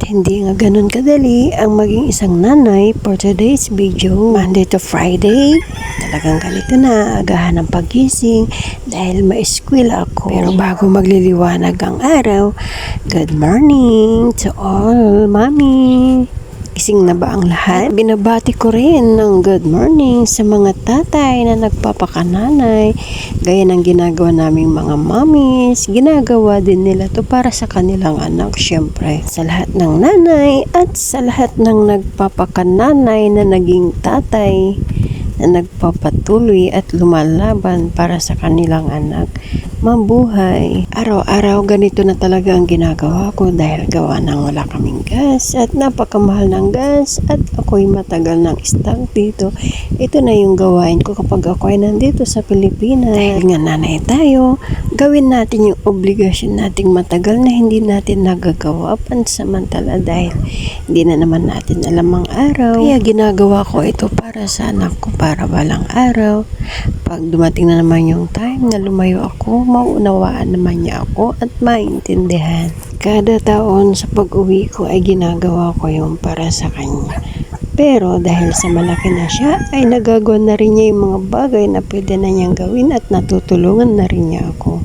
hindi nga ganun kadali ang maging isang nanay for today's video. Monday to Friday, talagang ganito na, agahan ng pagising dahil ma-school ako. Pero bago magliliwanag ang araw, good morning to all, mommy! Gising na ba ang lahat? Binabati ko rin ng good morning sa mga tatay na nagpapakananay. Gaya ng ginagawa naming mga mommies, ginagawa din nila to para sa kanilang anak. Siyempre, sa lahat ng nanay at sa lahat ng nagpapakananay na naging tatay na nagpapatuloy at lumalaban para sa kanilang anak. Mabuhay. Araw-araw ganito na talaga ang ginagawa ko dahil gawa ng wala kaming gas at napakamahal ng gas at ako'y matagal ng stuck dito. Ito na yung gawain ko kapag ako ay nandito sa Pilipinas. Dahil nga nanay tayo, gawin natin yung obligasyon nating matagal na hindi natin nagagawa pansamantala dahil hindi na naman natin alam ang araw. Kaya ginagawa ko ito para sa anak ko, para walang araw. Pag dumating na naman yung time na lumayo ako, maunawaan naman niya ako at maintindihan. Kada taon sa pag-uwi ko ay ginagawa ko yung para sa kanya. Pero dahil sa malaki na siya, ay nagagawa na rin niya yung mga bagay na pwede na niyang gawin at natutulungan na rin niya ako.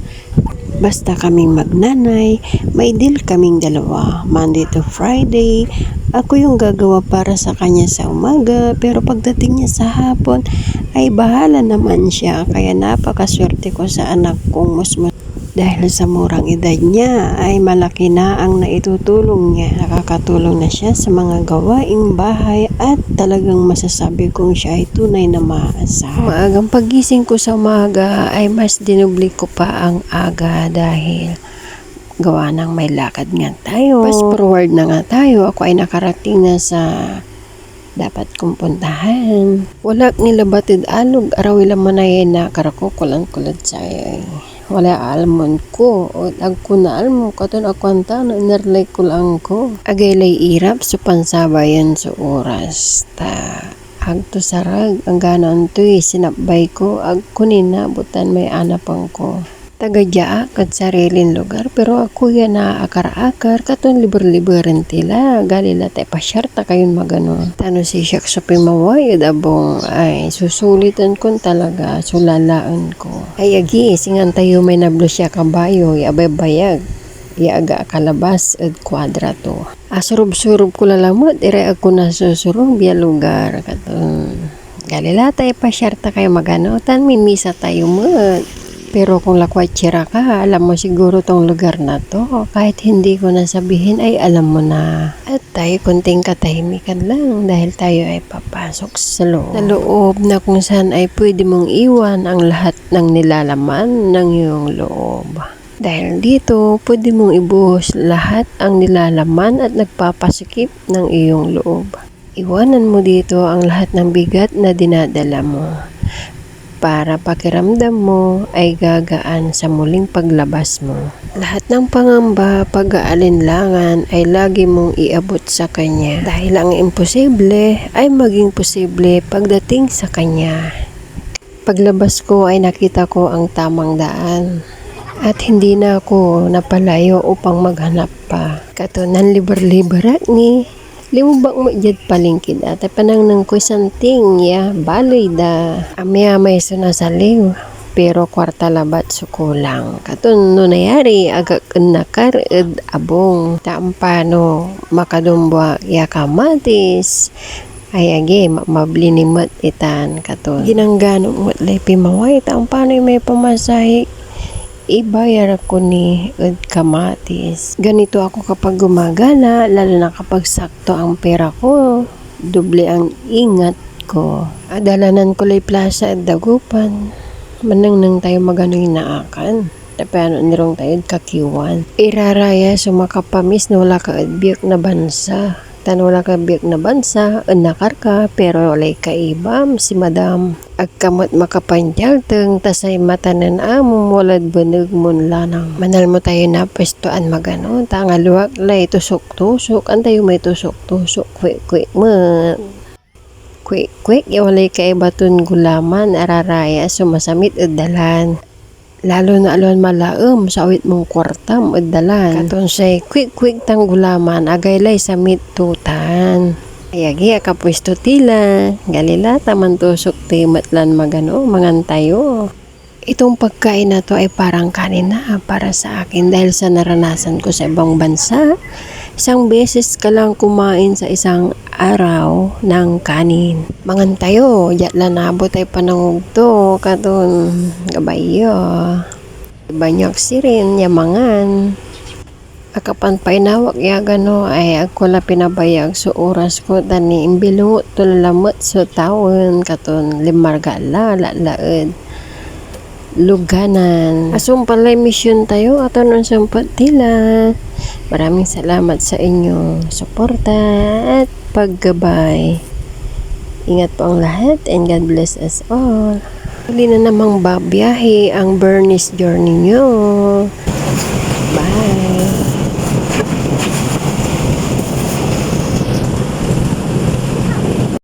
Basta kaming magnanay, may deal kaming dalawa, Monday to Friday. Ako yung gagawa para sa kanya sa umaga, pero pagdating niya sa hapon, ay bahala naman siya. Kaya napakaswerte ko sa anak kong musmus. Dahil sa murang edad niya, ay malaki na ang naitutulong niya. Nakakatulong na siya sa mga gawaing bahay at talagang masasabi kong siya ay tunay na maaasahan. Maagang pagising ko sa umaga ay mas dinubli ko pa ang aga dahil gawa ng may lakad nga tayo. Fast forward na nga tayo. Ako ay nakarating na sa dapat kong puntahan. Wala nila batid alog. Arawila man ay na karakukulan kulad sa'yo. Wala almon ko. O agko na almo. Katon ako ang tano. Inerlay ko lang ko. Agaylay irap. So pansabayan sa oras. Agto sarag. Ang ganon to'y sinapbay ko. Agkunin na. Butan may anapang ko. Tagadya at sariling lugar pero ako yan na akar-akar katon liber-liberin tila galila tayo pasyarta kayon magano tano si siyak sa pimaway abong ay susulitan kon talaga sulalaan ko ay agi singan tayo may nablo siya kabayo abay bayag iaga kalabas at kwadrato asurub-surub ko lalamot ire ako na susurub biya lugar katon galila tayo pasyarta kayo magano tan mimisa tayo mat. Pero kung lakwatsira ka, alam mo siguro tong lugar na to. Kahit hindi ko nasabihin ay alam mo na. At tayo konting katahimikan lang dahil tayo ay papasok sa loob. Sa loob na kung saan ay pwede mong iwan ang lahat ng nilalaman ng iyong loob. Dahil dito, pwede mong ibuhos lahat ang nilalaman at nagpapasikip ng iyong loob. Iwanan mo dito ang lahat ng bigat na dinadala mo. Para pakiramdam mo ay gagaan sa muling paglabas mo. Lahat ng pangamba, pag-aalinlangan ay lagi mong iabot sa Kanya. Dahil ang imposible ay maging posible pagdating sa Kanya. Paglabas ko ay nakita ko ang tamang daan. At hindi na ako napalayo upang maghanap pa. Katunan liber-liberat ni limubak mo dyan palingkid at panang nang ko'y santing ya balay da amay sunasaliw pero kwarta labat sukulang katon no nayari agak nakar abong taampano makadumbwa ya kamatis ay agi mablinimot itan katon ginanggano mo lepi maway taampano may pamasahe ibayar ko ni kamatis. Ganito ako kapag gumagala, lalo na kapag sakto ang pera ko, doble ang ingat ko. Adalanan ko lay plaza at dagupan. Manang tayo magano'y naakan. Tapano nirong tayo kakiwan. Iraraya sumakapamis na wala ka adbiyak na bansa. Tan wala ka biyak na bansa, nakar ka, pero walay kaibam si madam. Agkamot makapanjal teng tasay matanan amo walad banag mon lanang. Manal mo tayo na pwestoan magano, tangaluwak lay tusok-tusok, antayo may tusok-tusok, kwek-kwek mo. Kwek-kwek, walay kaibaton gulaman, araraya, sumasamit at dalan. Lalo na alon malaom sa awit mong kwarta mo dalan. Katon say quick tanggulaman agaylay sa mitutan. Ayagi kapwesto tila. Galila taman tusok ti matlan magano mangantayo. Itong pagkain na to ay parang kanina para sa akin dahil sa naranasan ko sa ibang bansa. Isang beses ka lang kumain sa isang araw ng kanin. Mangantayo, yatla nabot ay panangog to, katon gabayo. Banyak sirin, yamangan. Akapan painawak ya gano ay ako la pinabayag so oras ko tani imbilo tulamot so taon katon limargala laed luganan. Asong palay mission tayo ato nun sampat tila. Maraming salamat sa inyong suporta at paggabay. Ingat po ang lahat and God bless us all. Huli na namang babiyahe ang Bernice journey nyo.